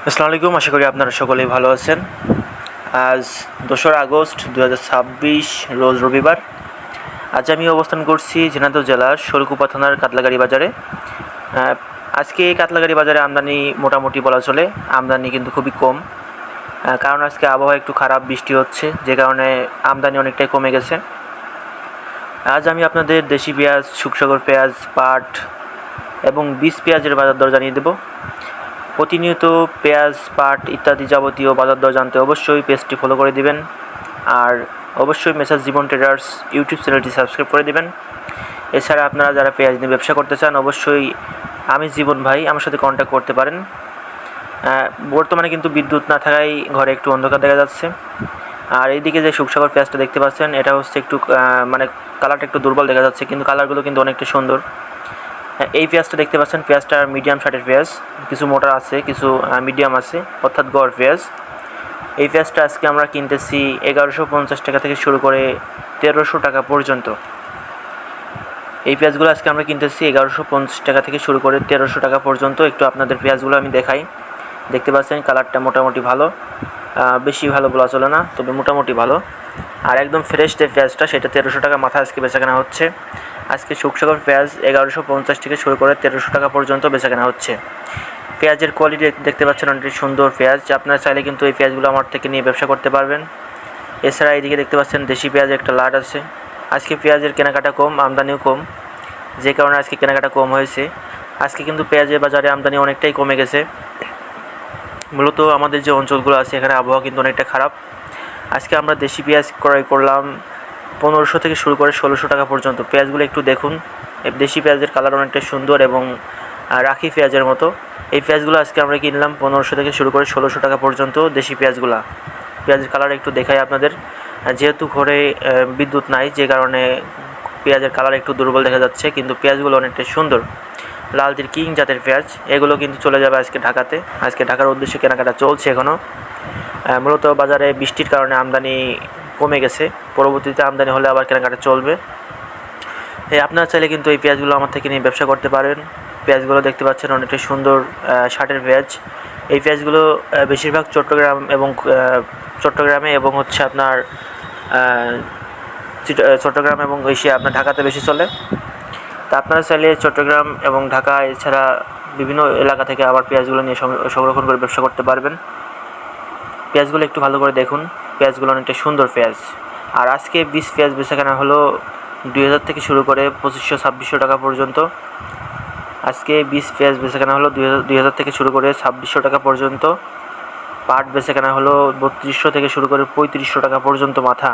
আসসালামু আলাইকুম। আশা করি আপনারা সকলেই ভালো আছেন। আজ 2রা আগস্ট 2026 রোজ রবিবার। আজ আমি অবস্থান করছি ঝিনাইদহ জেলার শোলকুপা থানার কাতলাগাড়ি বাজারে। আজকে এই কাতলাগাড়ি বাজারে আমদানি মোটামুটি বলা চলে, আমদানি কিন্তু খুবই কম। কারণ আজকে আবহাওয়া একটু খারাপ, বৃষ্টি হচ্ছে, যে কারণে আমদানি অনেকটাই কমে গেছে। আজ আমি আপনাদের দেশি পেঁয়াজ, শুকসাগর পেঁয়াজ, পাট এবং বীজ পেঁয়াজের বাজার দর জানিয়ে দেব। প্রতিনিয়ত পেঁয়াজ, পাট ইত্যাদি যাবতীয় বাজার দর জানতে অবশ্যই পেজটি ফলো করে দিবেন। আর অবশ্যই মেসাজ জীবন ট্রেডার্স ইউটিউব চ্যানেলটি সাবস্ক্রাইব করে দিবেন। এছাড়া আপনারা যারা পেঁয়াজ নিয়ে ব্যবসা করতে চান, অবশ্যই আমি জীবন ভাই আমার সাথে কন্ট্যাক্ট করতে পারেন। বর্তমানে কিন্তু বিদ্যুৎ না থাকায় ঘরে একটু অন্ধকার দেখা যাচ্ছে। আর এইদিকে যে শুকসাগর পেঁয়াজটা দেখতে পাচ্ছেন, এটা হচ্ছে একটু কালারটা একটু দুর্বল দেখা যাচ্ছে, কিন্তু কালারগুলো কিন্তু অনেকটা সুন্দর। এই পেঁয়াজটা দেখতে পাচ্ছেন, পেঁয়াজটা মিডিয়াম শার্টের পেঁয়াজ, কিছু মোটা আছে, কিছু মিডিয়াম আছে, অর্থাৎ গড় পেঁয়াজ। এই পেঁয়াজটা আজকে আমরা কিনতেছি 1150 টাকা থেকে শুরু করে 1300 টাকা পর্যন্ত। এই পেঁয়াজগুলো আজকে আমরা কিনতেছি 1150 টাকা থেকে শুরু করে 1300 টাকা পর্যন্ত। একটু আপনাদের পেঁয়াজগুলো আমি দেখাই। দেখতে পাচ্ছেন কালারটা মোটামুটি ভালো, বেশি ভালো বলা চলে না, তবে মোটামুটি ভালো। আর একদম ফ্রেশ যে পেঁয়াজটা, সেটা 1300 টাকা মাথা আজকে বেচাকেনা হচ্ছে। আজকে শুকসাগর পেঁয়াজ 1150 থেকে শুরু করে 1300 টাকা পর্যন্ত বেচাকেনা হচ্ছে। পেঁয়াজের কোয়ালিটি দেখতে পাচ্ছেন, অনেকটি সুন্দর পেঁয়াজ। আপনারা চাইলে কিন্তু এই পেঁয়াজগুলো আমার থেকে নিয়ে ব্যবসা করতে পারবেন। এছাড়া এইদিকে দেখতে পাচ্ছেন দেশি পেঁয়াজের একটা লাট আছে। আজকে পেঁয়াজের কেনাকাটা কম, আমদানিও কম, যে কারণে আজকে কেনাকাটা কম হয়েছে। আজকে কিন্তু পেঁয়াজের বাজারে আমদানি অনেকটাই কমে গেছে। মূলত আমাদের যে অঞ্চলগুলো আছে, এখানে আবহাওয়া কিন্তু অনেকটা খারাপ। আজকে আমরা দেশি পেঁয়াজ ক্রয় করলাম 1500 থেকে শুরু করে 1600 টাকা পর্যন্ত। পেঁয়াজগুলো একটু দেখুন, দেশি পেঁয়াজের কালার অনেকটা সুন্দর এবং রাখি পেঁয়াজের মতো। এই পেঁয়াজগুলো আজকে আমরা কিনলাম 1500 থেকে শুরু করে 1600 টাকা পর্যন্ত। দেশি পেঁয়াজগুলো, পেঁয়াজের কালার একটু দেখাই আপনাদের। যেহেতু ঘরে বিদ্যুৎ নাই, যে কারণে পেঁয়াজের কালার একটু দুর্বল দেখা যাচ্ছে, কিন্তু পেঁয়াজগুলো অনেকটা সুন্দর। লালতির কিং জাতের পেঁয়াজ, এগুলো কিন্তু চলে যাবে আজকে ঢাকাতে। আজকে ঢাকার উদ্দেশ্যে কেনাকাটা চলছে এখনও। মূলত বাজারে বৃষ্টির কারণে আমদানি কমে গেছে, পরবর্তীতে আমদানি হলে আবার কেনাকাটা চলবে। আপনারা চাইলে কিন্তু এই পেঁয়াজগুলো আমার থেকে নিয়ে ব্যবসা করতে পারেন। পেঁয়াজগুলো দেখতে পাচ্ছেন অনেকটা সুন্দর শার্টের পেঁয়াজ। এই পেঁয়াজগুলো বেশিরভাগ চট্টগ্রামে এবং হচ্ছে আপনার চট্টগ্রাম এবং এশিয়া আপনার ঢাকাতে বেশি চলে। তা আপনারা চাইলে চট্টগ্রাম এবং ঢাকা এছাড়া বিভিন্ন এলাকা থেকে আবার পেঁয়াজগুলো নিয়ে সংরক্ষণ করে ব্যবসা করতে পারবেন। পেঁয়াজগুলো একটু ভালো করে দেখুন, পেঁয়াজগুলো অনেকটা সুন্দর পেঁয়াজ। আর আজকে বীজ পেঁয়াজ বেচাকেনা হলো 2000 থেকে শুরু করে 2500-2600 টাকা পর্যন্ত। আজকে বীজ পেঁয়াজ বেচাকেনা হলো 2000 থেকে শুরু করে 2600 টাকা পর্যন্ত। পাট বেচাকেনা হলো 3200 থেকে শুরু করে 3500 টাকা পর্যন্ত মাথা।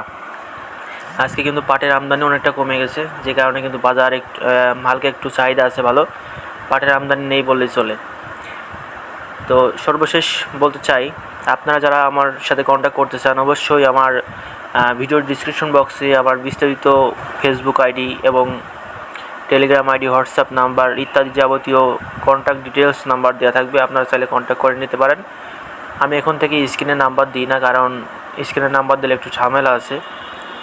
আজকে কিন্তু পাটের আমদানি অনেকটা কমে গেছে, যে কারণে কিন্তু বাজার হালকা একটু চাহিদা আছে ভালো। পাটের আমদানি নেই বললেই চলে। তো সর্বশেষ বলতে চাই, আপনারা যারা আমার সাথে কন্ট্যাক্ট করতে চান, অবশ্যই আমার ভিডিওর ডিসক্রিপশন বক্সে আমার বিস্তারিত ফেসবুক আইডি এবং টেলিগ্রাম আইডি, হোয়াটসঅ্যাপ নাম্বার ইত্যাদি যাবতীয় কন্ট্যাক্ট ডিটেলস নাম্বার দেওয়া থাকবে। আপনারা চাইলে কন্ট্যাক্ট করে নিতে পারেন। আমি এখন থেকে স্ক্রিনে নাম্বার দিই না, কারণ স্ক্রিনে নাম্বার দিলে একটু ঝামেলা আছে।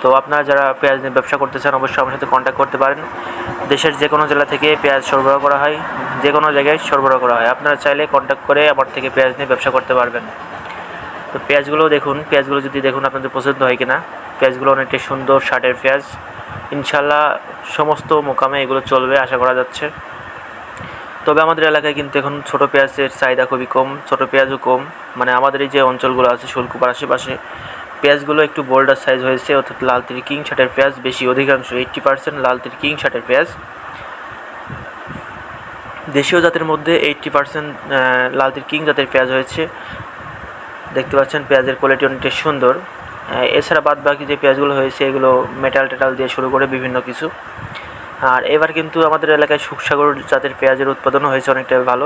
তো আপনারা যারা পেঁয়াজ নিয়ে ব্যবসা করতে চান, অবশ্যই আমার সাথে কন্ট্যাক্ট করতে পারেন। দেশের যে কোনো জেলা থেকে পেঁয়াজ সরবরাহ করা হয়, যে কোনো জায়গায় সরবরাহ করা হয়। আপনারা চাইলে কন্ট্যাক্ট করে আমার থেকে পেঁয়াজ নিয়ে ব্যবসা করতে পারবেন। তো পেঁয়াজগুলো দেখুন, পেঁয়াজগুলো যদি দেখুন আপনাদের পছন্দ হয় কিনা। পেঁয়াজগুলো অনেকটা সুন্দর শার্টের পেঁয়াজ, ইনশাল্লাহ সমস্ত মোকামে এগুলো চলবে আশা করা যাচ্ছে। তবে আমাদের এলাকায় কিন্তু এখন ছোটো পেঁয়াজের চাহিদা খুবই কম, ছোটো পেঁয়াজও কম। মানে আমাদের এই যে অঞ্চলগুলো আছে শোলকুপার আশেপাশে, পেঁয়াজগুলো একটু বোল্ডার সাইজ হয়েছে, অর্থাৎ লালতির কিং শার্টের পেঁয়াজ বেশি, অধিকাংশ 80% লালতির কিং শার্টের পেঁয়াজ। দেশীয় জাতের মধ্যে 80% লালতির কিং জাতের পেঁয়াজ হয়েছে। দেখতে পাচ্ছেন পেঁয়াজের কোয়ালিটি অনেকটা সুন্দর। এছাড়া বাদ বাকি যে পেঁয়াজগুলো হয়েছে, এগুলো মেটাল টেটাল দিয়ে শুরু করে বিভিন্ন কিছু। আর এবার কিন্তু আমাদের এলাকায় শুকসাগর জাতের পেঁয়াজের উৎপাদনও হয়েছে অনেকটা ভালো।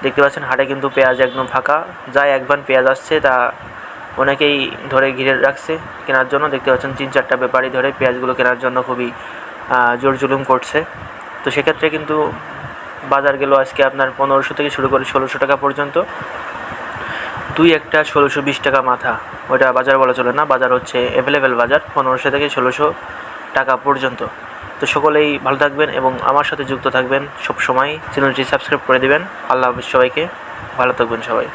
দেখতে পাচ্ছেন হাটে কিন্তু পেঁয়াজ একদম ফাঁকা, যাই একবার পেঁয়াজ আসছে তা অনেকেই ধরে ঘিরে রাখছে কেনার জন্য। দেখতে পাচ্ছেন 3-4টা ব্যাপারী ধরে পেঁয়াজগুলো কেনার জন্য খুবই জোর জুলুম করছে। তো সেক্ষেত্রে কিন্তু বাজার গেল আজকে আপনার 1500 থেকে শুরু করে 1600 টাকা পর্যন্ত। দুই একটা 1620 টাকা মাথা, ওইটা বাজার বলা চলে না, বাজার হচ্ছে অ্যাভেলেবেল বাজার 1500 থেকে 1600 টাকা পর্যন্ত। তো সকলেই ভালো থাকবেন এবং আমার সাথে যুক্ত থাকবেন সব সময়। চ্যানেলটি সাবস্ক্রাইব করে দিবেন। আল্লাহ হাফেজ সবাইকে। ভালো থাকবেন সবাই।